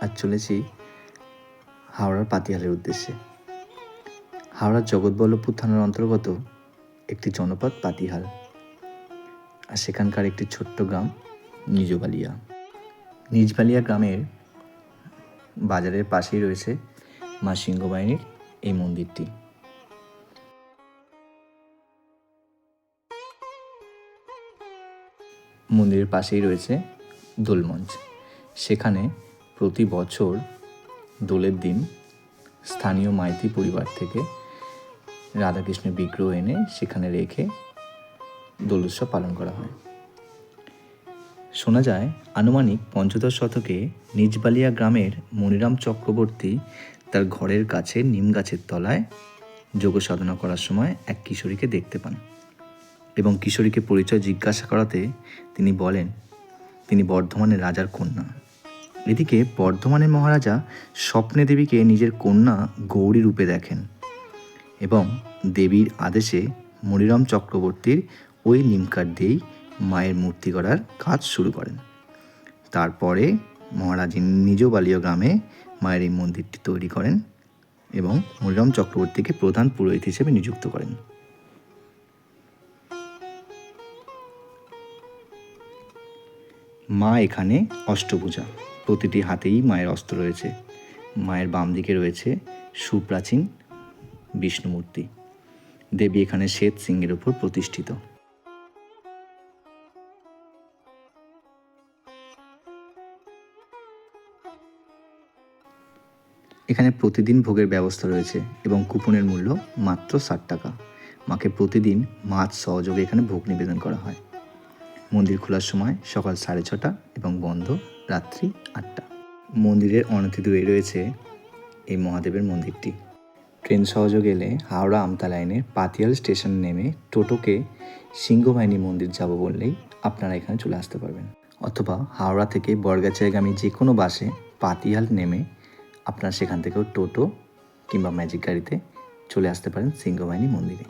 আজ চলেছি হাওড়ার পাতিহালের উদ্দেশ্যে। হাওড়ার জগৎবল্লভপুর থানার অন্তর্গত একটি জনপদ পাতিহাল, আর সেখানকার একটি ছোট্ট গ্রাম নিজবালিয়া। নিজবালিয়া গ্রামের বাজারের পাশেই রয়েছে মা সিংহবাহিনীর এই মন্দিরটি। মন্দিরের পাশেই রয়েছে দোলমঞ্চ। সেখানে প্রতি বছর দোলের দিন স্থানীয় মাইতি পরিবার থেকে রাধাকৃষ্ণের বিগ্রহ এনে সেখানে রেখে দোল উৎসব পালন করা হয়। শোনা যায় আনুমানিক পঞ্চদশ শতকে নিজবালিয়া গ্রামের মনিরাম চক্রবর্তী তার ঘরের কাছে নিম গাছের তলায় যোগ সাধনা করার সময় এক কিশোরীকে দেখতে পান এবং কিশোরীকে পরিচয় জিজ্ঞাসা করাতে তিনি বলেন তিনি বর্ধমানের রাজার কন্যা। এদিকে বর্ধমানের মহারাজা স্বপ্নে দেবীকে নিজের কন্যা গৌরী রূপে দেখেন এবং দেবীর আদেশে মনিরাম চক্রবর্তীর ওই নিমকাঠ দিয়েই মায়ের মূর্তি গড়ার কাজ শুরু করেন। তারপরে মহারাজ নিজবালিয়া গ্রামে মায়ের এই মন্দিরটি তৈরি করেন এবং মনিরাম চক্রবর্তীকে প্রধান পুরোহিত হিসেবে নিযুক্ত করেন। মা এখানে অষ্টভুজা, প্রতিটি হাতেই মায়ের অস্ত্র রয়েছে। মায়ের বাম দিকে রয়েছে সুপ্রাচীন বিষ্ণু মূর্তি। দেবী এখানে শ্বেত সিংহের উপর প্রতিষ্ঠিত। এখানে প্রতিদিন ভোগের ব্যবস্থা রয়েছে এবং কুপনের মূল্য মাত্র 60 টাকা। মাকে প্রতিদিন মাছ সহযোগে এখানে ভোগ নিবেদন করা হয়। মন্দির খোলার সময় সকাল 6:30 এবং বন্ধ রাত্রি 8টা। মন্দিরের অনতিদূরে রয়েছে এই মহাদেবের মন্দিরটি। ট্রেন সহযোগ এলে হাওড়া আমতা লাইনের পাতিহাল স্টেশন নেমে টোটোকে সিংহবাহিনী মন্দির যাব বললেই আপনারা এখানে চলে আসতে পারবেন, অথবা হাওড়া থেকে বর্গাচাইগামী যে কোনো বাসে পাতিহাল নেমে আপনারা সেখান থেকেও টোটো কিংবা ম্যাজিক গাড়িতে চলে আসতে পারেন সিংহবাহিনী মন্দিরে।